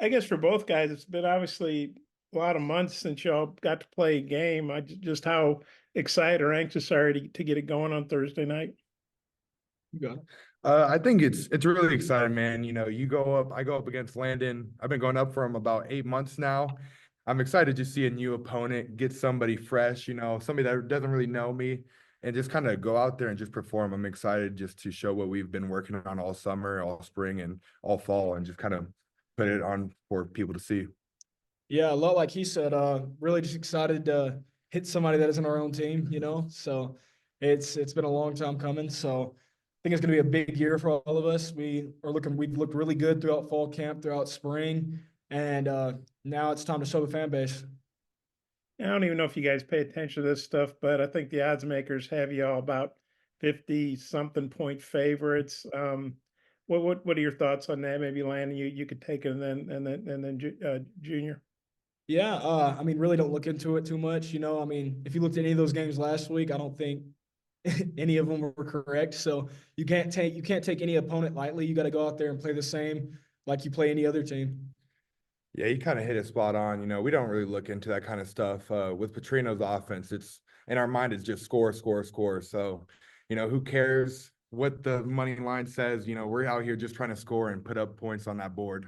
I guess for both guys, it's been obviously a lot of months since y'all got to play a game. Just how excited or anxious are you to get it going on Thursday night? You got it. I think it's really exciting, man. I go up against Landon. I've been going up for him about 8 months now. I'm excited to see a new opponent, get somebody fresh, somebody that doesn't really know me, and just kind of go out there and just perform. I'm excited just to show what we've been working on all summer, all spring, and all fall, and just kind of put it on for people to see. Yeah, a lot like he said, really just excited to hit somebody that isn't our own team, So it's been a long time coming. So I think it's gonna be a big year for all of us. We've looked really good throughout fall camp, throughout spring, and now it's time to show the fan base. I don't even know if you guys pay attention to this stuff, but I think the odds makers have you all about 50 something point favorites. What are your thoughts on that? Maybe Landon, you could take it, and then Junior. Yeah, I mean, really don't look into it too much. I mean, if you looked at any of those games last week, I don't think any of them were correct. So you can't take any opponent lightly. You got to go out there and play the same like you play any other team. Yeah, you kind of hit it spot on. We don't really look into that kind of stuff. With Petrino's offense, it's in our mind, it's just score, score, score. So, who cares what the money line says? We're out here just trying to score and put up points on that board.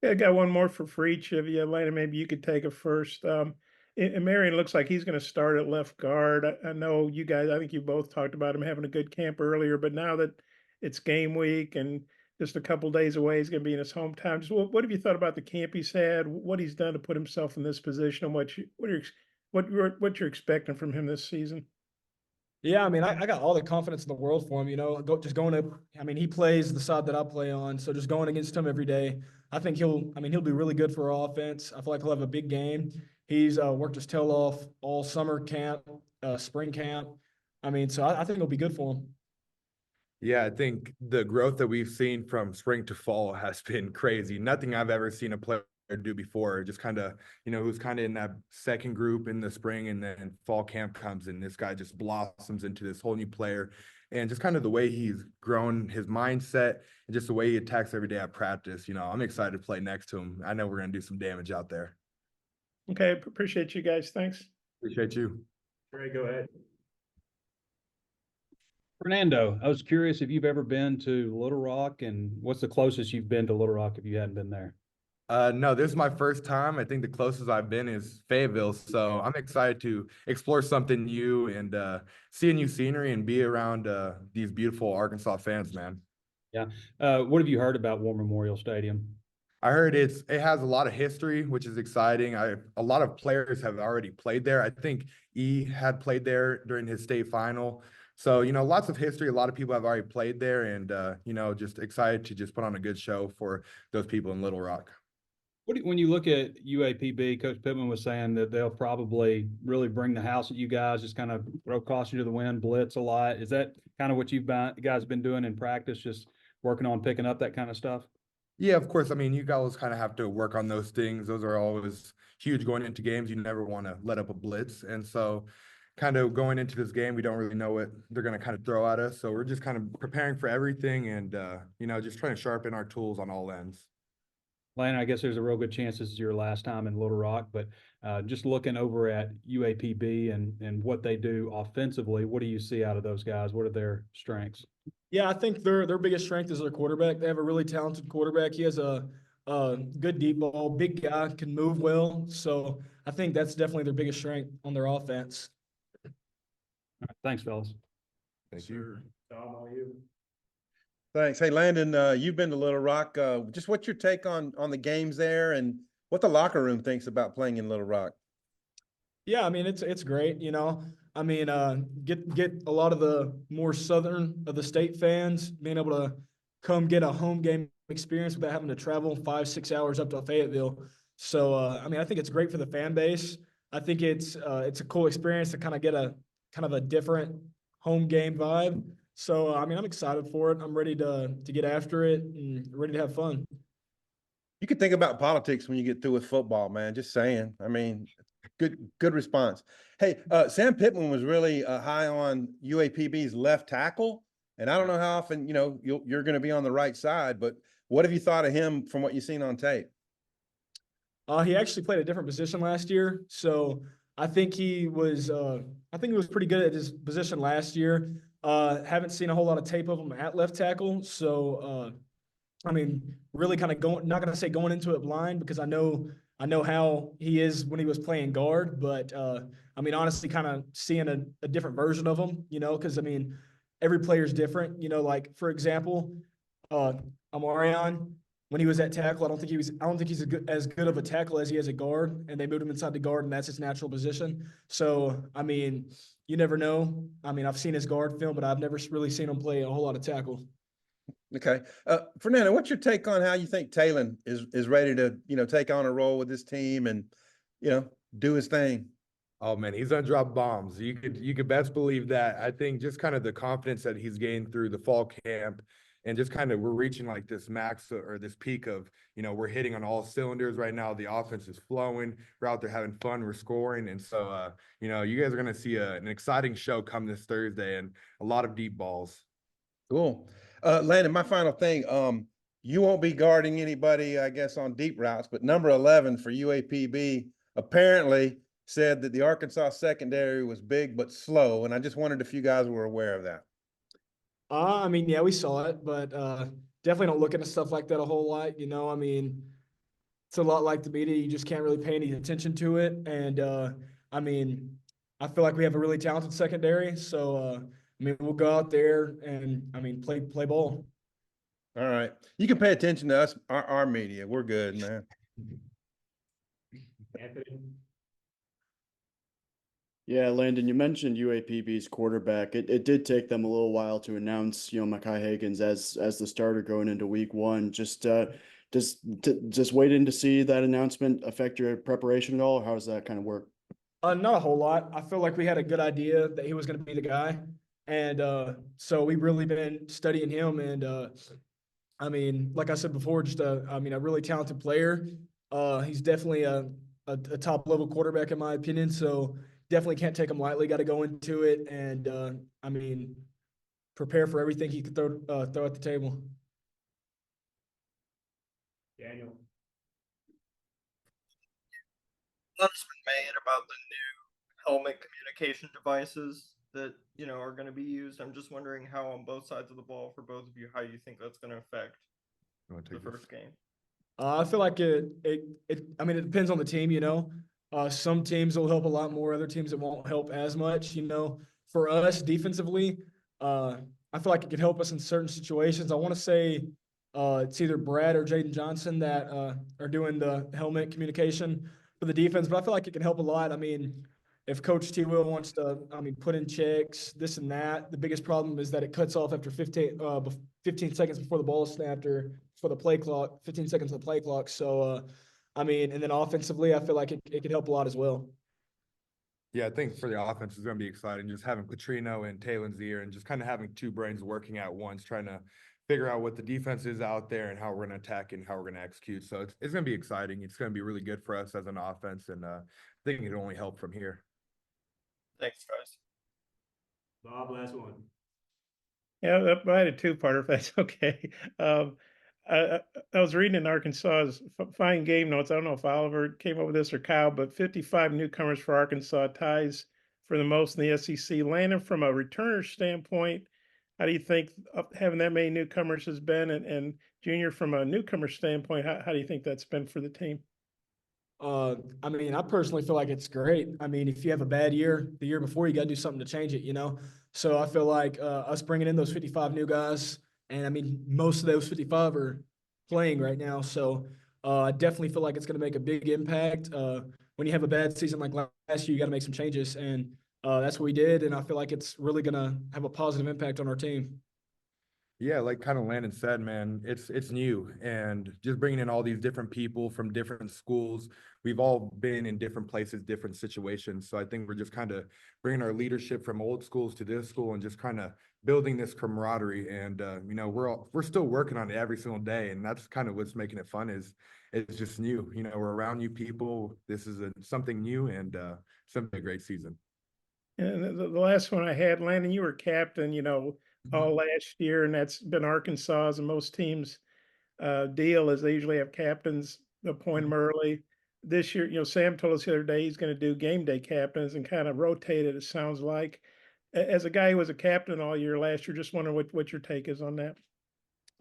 Yeah, I got one more for each of you. Elena, maybe you could take it first. And Marion looks like he's going to start at left guard. I know you guys, I think you both talked about him having a good camp earlier, but now that it's game week and just a couple days away, he's going to be in his hometown. Just what have you thought about the camp he's had, what he's done to put himself in this position, and what you're expecting from him this season? Yeah, I mean, I got all the confidence in the world for him. I mean, he plays the side that I play on, so just going against him every day, I think he'll be really good for our offense. I feel like he'll have a big game. He's worked his tail off all summer camp, spring camp. I mean, so I think it'll be good for him. Yeah, I think the growth that we've seen from spring to fall has been crazy. Nothing I've ever seen a player do before. Just kind of, who's kind of in that second group in the spring, and then fall camp comes and this guy just blossoms into this whole new player. And just kind of the way he's grown his mindset and just the way he attacks every day at practice. I'm excited to play next to him. I know we're going to do some damage out there. Okay, appreciate you guys. Thanks. Appreciate you. Ray, go ahead. Fernando, I was curious if you've ever been to Little Rock, and what's the closest you've been to Little Rock if you hadn't been there? No, this is my first time. I think the closest I've been is Fayetteville. So I'm excited to explore something new and see a new scenery and be around these beautiful Arkansas fans, man. Yeah. What have you heard about War Memorial Stadium? I heard it has a lot of history, which is exciting. A lot of players have already played there. I think E had played there during his state final. So, lots of history. A lot of people have already played there, and, just excited to just put on a good show for those people in Little Rock. When you look at UAPB, Coach Pitman was saying that they'll probably really bring the house at you guys, just kind of throw caution to the wind, blitz a lot. Is that kind of what you guys been doing in practice, just working on picking up that kind of stuff? Yeah, of course. I mean, you guys kind of have to work on those things. Those are always huge going into games. You never want to let up a blitz. And so kind of going into this game, we don't really know what they're going to kind of throw at us. So we're just kind of preparing for everything and, just trying to sharpen our tools on all ends. Landon, I guess there's a real good chance this is your last time in Little Rock, but just looking over at UAPB and what they do offensively, what do you see out of those guys? What are their strengths? Yeah, I think their biggest strength is their quarterback. They have a really talented quarterback. He has a good deep ball, big guy, can move well. So I think that's definitely their biggest strength on their offense. All right, thanks, fellas. Thank you. Tom, all you. Thanks. Hey, Landon, you've been to Little Rock. Just what's your take on the games there and what the locker room thinks about playing in Little Rock? Yeah, I mean, it's great, I mean, get a lot of the more southern of the state fans being able to come get a home game experience without having to travel 5-6 hours up to Fayetteville. So, I mean, I think it's great for the fan base. I think it's a cool experience to kind of get a different home game vibe. So, I mean, I'm excited for it. I'm ready to get after it and ready to have fun. You could think about politics when you get through with football, man. Just saying. I mean, good response. Hey, Sam Pitman was really high on UAPB's left tackle, and I don't know how often you're going to be on the right side, but What have you thought of him from what you've seen on tape? He actually played a different position last year, so I think he was pretty good at his position last year. Haven't seen a whole lot of tape of him at left tackle, so I mean, really kind of not gonna say going into it blind because I know how he is when he was playing guard, but I mean, honestly, kind of seeing a different version of him, because I mean, every player's different, like for example, Amarion, when he was at tackle, I don't think he's as good of a tackle as he is a guard, and they moved him inside the guard, and that's his natural position. So, I mean, you never know. I mean, I've seen his guard film, but I've never really seen him play a whole lot of tackle. Okay. Fernando, what's your take on how you think Talon is ready to, take on a role with this team and, do his thing? Oh man, he's gonna drop bombs. You could best believe that. I think just kind of the confidence that he's gained through the fall camp and just kind of we're reaching like this max or this peak of, we're hitting on all cylinders right now. The offense is flowing. We're out there having fun. We're scoring. And so, you guys are going to see an exciting show come this Thursday and a lot of deep balls. Cool. Landon, my final thing, you won't be guarding anybody, I guess, on deep routes, but number 11 for UAPB apparently said that the Arkansas secondary was big but slow, and I just wondered if you guys were aware of that. I mean, yeah, we saw it, but definitely don't look into stuff like that a whole lot. I mean, it's a lot like the media. You just can't really pay any attention to it. And I mean, I feel like we have a really talented secondary. So I mean, we'll go out there and I mean, play ball. All right. You can pay attention to us, our media. We're good, man. Yeah, Landon, you mentioned UAPB's quarterback. It did take them a little while to announce, Mekhi Higgins as the starter going into week one. Just waiting to see that announcement affect your preparation at all, or how does that kind of work? Not a whole lot. I feel like we had a good idea that he was going to be the guy. And so we've really been studying him. And I mean, like I said before, just a really talented player. He's definitely a top level quarterback in my opinion. So definitely can't take him lightly. Got to go into it and I mean, prepare for everything he could throw at the table. Daniel. Lots been made about the new helmet communication devices that are going to be used. I'm just wondering how on both sides of the ball for both of you, how you think that's going to affect the first game. I feel like it depends on the team, some teams will help a lot more, other teams it won't help as much, For us defensively, I feel like it can help us in certain situations. I want to say it's either Brad or Jaden Johnson that are doing the helmet communication for the defense, but I feel like it can help a lot. I mean, if Coach T. Will wants to, put in checks, this and that, the biggest problem is that it cuts off after 15 seconds before the ball is snapped or for the play clock, 15 seconds of the play clock. So, and then offensively, I feel like it could help a lot as well. Yeah, I think for the offense, it's going to be exciting. Just having Petrino and Taylor's ear and just kind of having two brains working at once, trying to figure out what the defense is out there and how we're going to attack and how we're going to execute. So it's going to be exciting. It's going to be really good for us as an offense. And I think it can only help from here. Thanks, guys. Bob, last one. Yeah, I had a two-parter, if that's okay. I was reading in Arkansas's fine game notes. I don't know if Oliver came up with this or Kyle, but 55 newcomers for Arkansas, ties for the most in the SEC. Landon, from a returner standpoint, how do you think having that many newcomers has been? And Junior, from a newcomer standpoint, how do you think that's been for the team? I personally feel like it's great. If you have a bad year the year before, you got to do something to change it, So I feel like us bringing in those 55 new guys, and most of those 55 are playing right now. So I definitely feel like it's going to make a big impact. When you have a bad season like last year, you got to make some changes, and that's what we did. And I feel like it's really going to have a positive impact on our team. Yeah, like kind of Landon said, man, it's new and just bringing in all these different people from different schools. We've all been in different places, different situations. So I think we're just kind of bringing our leadership from old schools to this school and just kind of building this camaraderie. And we're still working on it every single day, and that's kind of what's making it fun. Is it's just new. We're around new people. This is something new and something a great season. And the last one I had, Landon, you were captain, all last year, and that's been Arkansas, and most teams deal is they usually have captains appoint them early. This year, Sam told us the other day he's going to do game day captains and kind of rotate it. It sounds like. As a guy who was a captain all year last year, just wondering what your take is on that.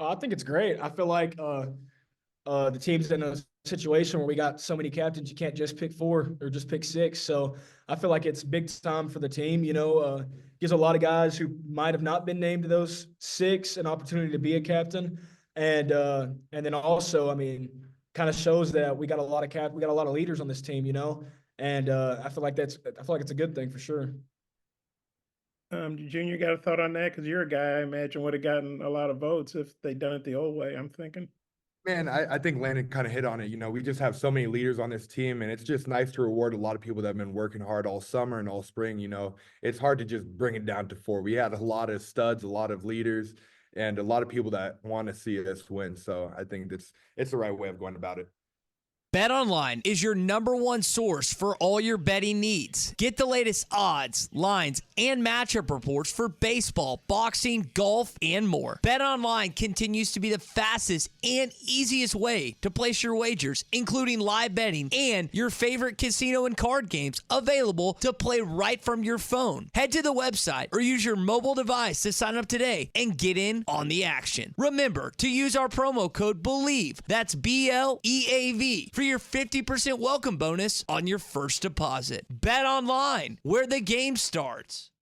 I think it's great. I feel like the team's in a situation where we got so many captains, you can't just pick 4 or just pick 6. So I feel like it's big time for the team. Gives a lot of guys who might have not been named to those 6 an opportunity to be a captain, and then also, I mean, kind of shows that we got a lot of leaders on this team. And I feel like it's a good thing for sure. Junior, got a thought on that? Because you're a guy I imagine would have gotten a lot of votes if they'd done it the old way. I'm thinking. Man, I think Landon kind of hit on it. We just have so many leaders on this team, and it's just nice to reward a lot of people that have been working hard all summer and all spring. It's hard to just bring it down to 4. We had a lot of studs, a lot of leaders, and a lot of people that want to see us win. So I think it's the right way of going about it. BetOnline is your #1 source for all your betting needs. Get the latest odds, lines, and matchup reports for baseball, boxing, golf, and more. BetOnline continues to be the fastest and easiest way to place your wagers, including live betting and your favorite casino and card games available to play right from your phone. Head to the website or use your mobile device to sign up today and get in on the action. Remember to use our promo code BELIEVE, that's BLEAV, for your 50% welcome bonus on your first deposit. Bet online, where the game starts.